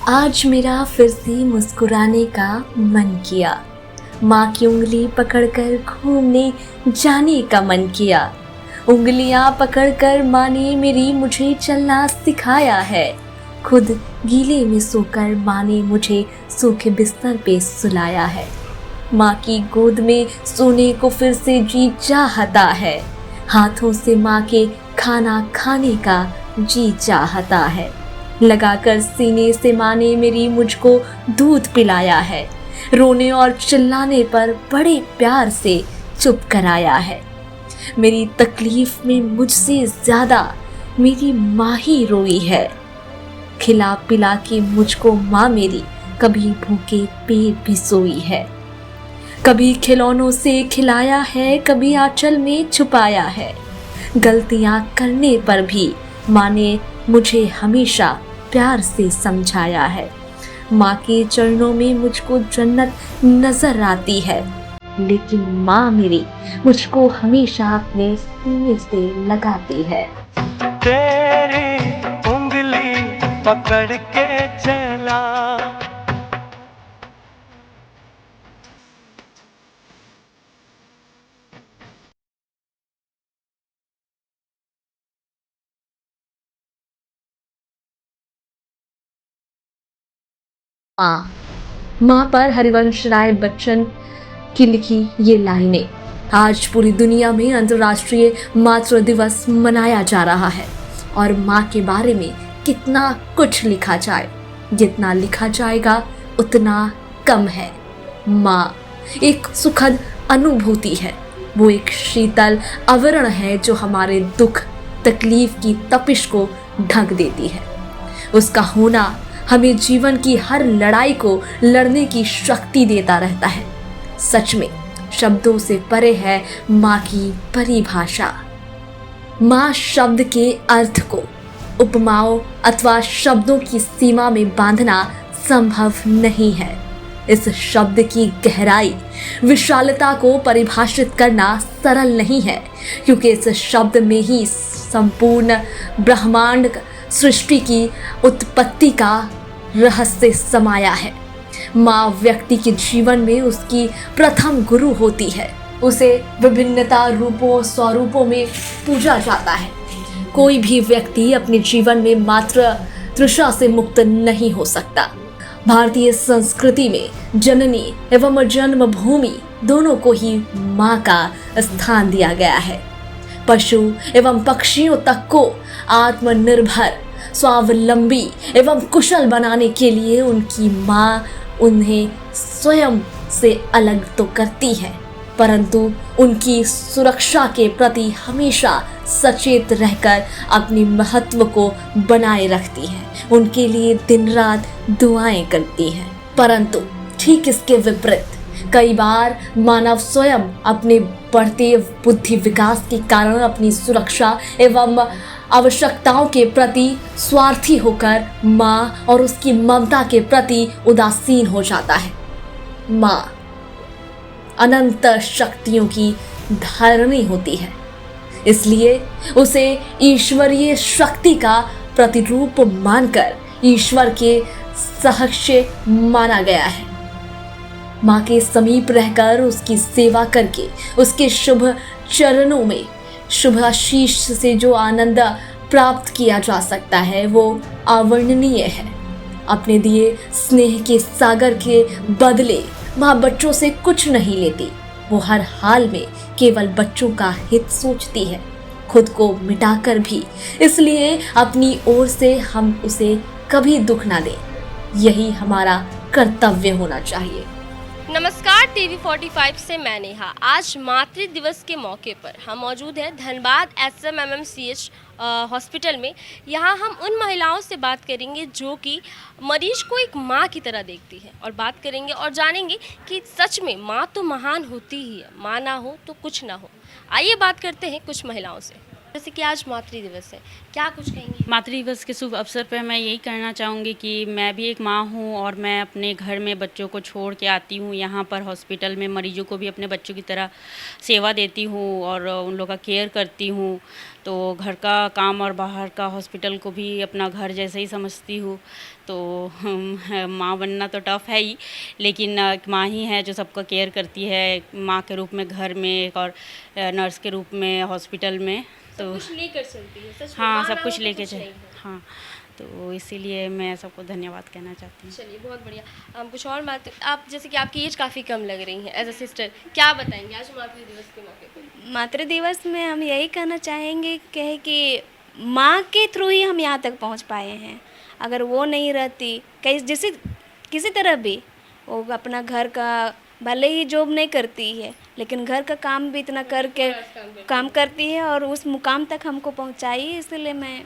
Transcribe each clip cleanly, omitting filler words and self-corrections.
आज मेरा फिर से मुस्कुराने का मन किया। माँ की उंगली पकड़कर घूमने जाने का मन किया। उंगलियां पकड़कर माँ ने मेरी मुझे चलना सिखाया है। खुद गीले में सोकर माँ ने मुझे सूखे बिस्तर पे सुलाया है। माँ की गोद में सोने को फिर से जी चाहता है। हाथों से माँ के खाना खाने का जी चाहता है। लगाकर सीने से माँ ने मेरी मुझको दूध पिलाया है। रोने और चिल्लाने पर बड़े प्यार से चुप कराया है। मेरी तकलीफ में मुझसे ज्यादा मेरी माँ ही रोई है। खिला पिला के मुझको माँ मेरी कभी भूखे पेट भी सोई है। कभी खिलौनों से खिलाया है, कभी आंचल में छुपाया है। गलतियां करने पर भी माँ ने मुझे हमेशा प्यार से समझाया है। माँ के चरणों में मुझको जन्नत नजर आती है, लेकिन माँ मेरी मुझको हमेशा अपने सीने से लगाती है। तेरी उंगली पकड़ के चला। माँ माँ पर हरिवंश राय बच्चन की लिखी ये लाइनें। आज पूरी दुनिया में अंतर्राष्ट्रीय मातृ दिवस मनाया जा रहा है और माँ के बारे में कितना कुछ लिखा जाए, जितना लिखा जाएगा उतना कम है। माँ एक सुखद अनुभूति है। वो एक शीतल आवरण है जो हमारे दुख तकलीफ की तपिश को ढक देती है। उसका होना हमें जीवन की हर लड़ाई को लड़ने की शक्ति देता रहता है। सच में शब्दों से परे है माँ की परिभाषा। माँ शब्द के अर्थ को उपमाओं अथवा शब्दों की सीमा में बांधना संभव नहीं है। इस शब्द की गहराई विशालता को परिभाषित करना सरल नहीं है, क्योंकि इस शब्द में ही संपूर्ण ब्रह्मांड सृष्टि की उत्पत्ति का रहस्य समाया है। माँ व्यक्ति के जीवन में उसकी प्रथम गुरु होती है। उसे विभिन्नता रूपों स्वरूपों में पूजा जाता है। कोई भी व्यक्ति अपने जीवन में मात्र तृषा से मुक्त नहीं हो सकता। भारतीय संस्कृति में जननी एवं जन्मभूमि दोनों को ही माँ का स्थान दिया गया है। पशु एवं पक्षियों तक को आत्मनिर्भर, स्वावलंबी एवं कुशल बनाने के लिए उनकी माँ उन्हें स्वयं से अलग तो करती है, परंतु उनकी सुरक्षा के प्रति हमेशा सचेत रहकर अपनी महत्व को बनाए रखती है। उनके लिए दिन रात दुआएं करती है। परंतु ठीक इसके विपरीत कई बार मानव स्वयं अपने बढ़ते बुद्धि विकास के कारण अपनी सुरक्षा एवं आवश्यकताओं के प्रति स्वार्थी होकर माँ और उसकी ममता के प्रति उदासीन हो जाता है। माँ अनंत शक्तियों की धारणी होती है, इसलिए उसे ईश्वरीय शक्ति का प्रतिरूप मानकर ईश्वर के सहस्य माना गया है। माँ के समीप रहकर उसकी सेवा करके उसके शुभ चरणों में शुभ आशीष से जो आनंद प्राप्त किया जा सकता है वो अवर्णनीय है। अपने दिए स्नेह के सागर के बदले माँ बच्चों से कुछ नहीं लेती। वो हर हाल में केवल बच्चों का हित सोचती है, खुद को मिटाकर भी, इसलिए अपनी ओर से हम उसे कभी दुख ना दें। यही हमारा कर्तव्य होना चाहिए। नमस्कार, टीवी 45 से मैं नेहा। आज मातृ दिवस के मौके पर हम मौजूद हैं धनबाद SMMMCH हॉस्पिटल में। यहाँ हम उन महिलाओं से बात करेंगे जो कि मरीज को एक माँ की तरह देखती है, और बात करेंगे और जानेंगे कि सच में माँ तो महान होती ही है, माँ ना हो तो कुछ ना हो। आइए बात करते हैं कुछ महिलाओं से। जैसे कि आज मातृ दिवस है, क्या कुछ कहेंगी? मातृ दिवस के शुभ अवसर पर मैं यही कहना चाहूँगी कि मैं भी एक माँ हूँ और मैं अपने घर में बच्चों को छोड़ के आती हूँ यहाँ पर हॉस्पिटल में, मरीजों को भी अपने बच्चों की तरह सेवा देती हूँ और उन लोगों का केयर करती हूँ। तो घर का काम और बाहर का हॉस्पिटल को भी अपना घर जैसे ही समझती हूँ। तो माँ बनना तो टफ़ है ही, लेकिन एक माँ ही है जो सबका केयर करती है, एक माँ के रूप में घर में, एक और नर्स के रूप में हॉस्पिटल में। तो कुछ लेकर चलती है, सच में हाँ, माँ सब ना कुछ हो तो लेके कुछ चल। नहीं है। हाँ, तो इसीलिए मैं सबको धन्यवाद कहना चाहती हूँ। चलिए बहुत बढ़िया। हम कुछ और बात, आप जैसे कि आपकी एज काफ़ी कम लग रही है एज अ सिस्टर, क्या बताएंगे आज मातृ दिवस के मौके पर? मातृ दिवस में हम यही कहना चाहेंगे कि माँ के थ्रू ही हम यहाँ तक पहुँच पाए हैं। अगर वो नहीं रहती, कहीं जैसे किसी तरह भी वो अपना घर का, भले ही जॉब नहीं करती है लेकिन घर का काम भी इतना करके काम करती है और उस मुकाम तक हमको पहुँचाई। इसलिए मैं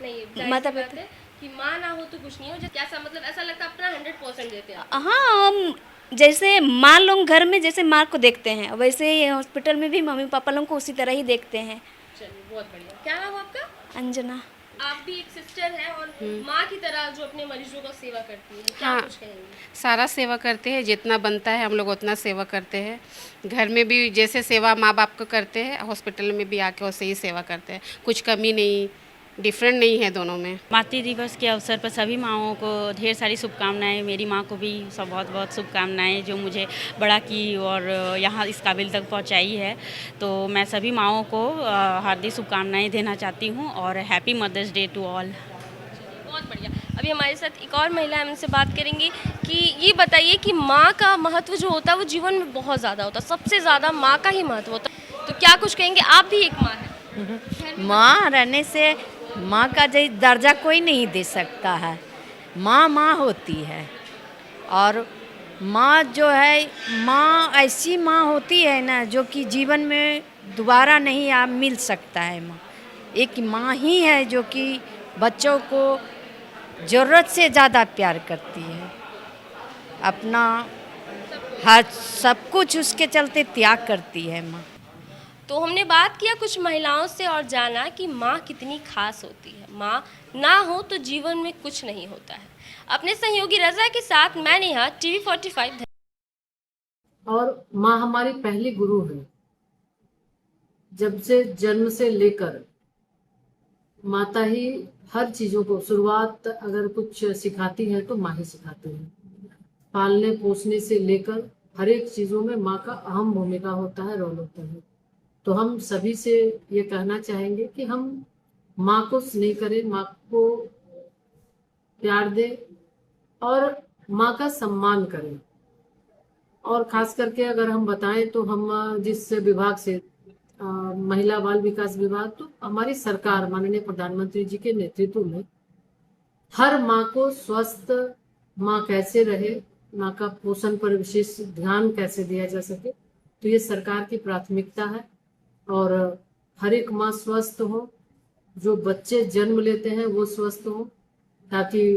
नहीं, माता बात पिता है कि माँ ना हो तो कुछ नहीं हो। जैसे कैसा मतलब ऐसा लगता है अपना 100% देते हैं। हाँ, हम जैसे माँ लोग घर में जैसे माँ को देखते हैं वैसे ही हॉस्पिटल में भी मम्मी पापा लोग को उसी तरह ही देखते हैं। चलिए बहुत बढ़िया। क्या नाम है आपका? अंजना। आप भी एक सिस्टर हैं और माँ की तरह जो अपने मरीजों का सेवा करती है, क्या हाँ। कुछ कहेंगे? सारा सेवा करते हैं, जितना बनता है हम लोग उतना सेवा करते हैं। घर में भी जैसे सेवा माँ बाप को करते हैं, हॉस्पिटल में भी आके वैसे ही सेवा करते हैं। कुछ कमी नहीं, डिफरेंट नहीं है दोनों में। मातृ दिवस के अवसर पर सभी माँओं को ढेर सारी शुभकामनाएं। मेरी माँ को भी सब बहुत बहुत शुभकामनाएं जो मुझे बड़ा की और यहाँ इस काबिल तक पहुँचाई है। तो मैं सभी माँओं को हार्दिक शुभकामनाएं देना चाहती हूँ और happy mother's day to all. बहुत बढ़िया। अभी हमारे साथ एक और महिला है, हम उनसे बात करेंगे कि ये बताइए कि माँ का महत्व जो होता है वो जीवन में बहुत ज़्यादा होता है, सबसे ज़्यादा माँ का ही महत्व होता है। तो क्या कुछ कहेंगे? आप भी एक माँ हैं। माँ रहने से माँ का जैसे दर्जा कोई नहीं दे सकता है। माँ माँ होती है और माँ जो है, माँ ऐसी माँ होती है ना जो कि जीवन में दोबारा नहीं आप मिल सकता है। माँ एक माँ ही है जो कि बच्चों को ज़रूरत से ज़्यादा प्यार करती है, अपना हर सब कुछ उसके चलते त्याग करती है माँ। तो हमने बात किया कुछ महिलाओं से और जाना कि माँ कितनी खास होती है। माँ ना हो तो जीवन में कुछ नहीं होता है। अपने सहयोगी रजा के साथ मैं नेहा, टीवी 45। और माँ हमारी पहली गुरु है। जब से जन्म से लेकर माता ही हर चीजों को, शुरुआत अगर कुछ सिखाती है तो माँ ही सिखाती है। पालने पोसने से लेकर हर एक चीजों में माँ का अहम भूमिका होता है, रोल होता है। तो हम सभी से ये कहना चाहेंगे कि हम माँ को स्नेह करें, माँ को प्यार दें और माँ का सम्मान करें। और खास करके अगर हम बताएं तो हम जिस विभाग से महिला बाल विकास विभाग, तो हमारी सरकार माननीय प्रधानमंत्री जी के नेतृत्व में हर माँ को स्वस्थ माँ कैसे रहे, माँ का पोषण पर विशेष ध्यान कैसे दिया जा सके, तो ये सरकार की प्राथमिकता है। और हर एक माँ स्वस्थ हो, जो बच्चे जन्म लेते हैं वो स्वस्थ हो, ताकि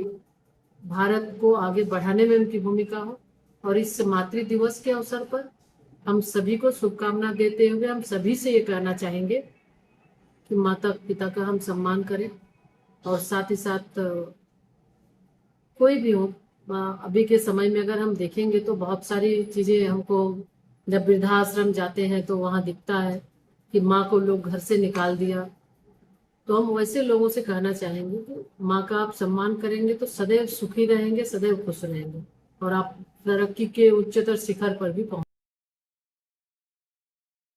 भारत को आगे बढ़ाने में उनकी भूमिका हो। और इस मातृ दिवस के अवसर पर हम सभी को शुभकामना देते हुए हम सभी से ये कहना चाहेंगे कि माता पिता का हम सम्मान करें। और साथ ही साथ कोई भी हो, अभी के समय में अगर हम देखेंगे तो बहुत सारी चीजें हमको, जब वृद्धाश्रम जाते हैं तो वहाँ दिखता है कि माँ को लोग घर से निकाल दिया। तो हम वैसे लोगों से कहना चाहेंगे कि माँ का आप सम्मान करेंगे तो सदैव सुखी रहेंगे, सदैव खुश रहेंगे और आप तरक्की के उच्चतर शिखर पर भी पहुंच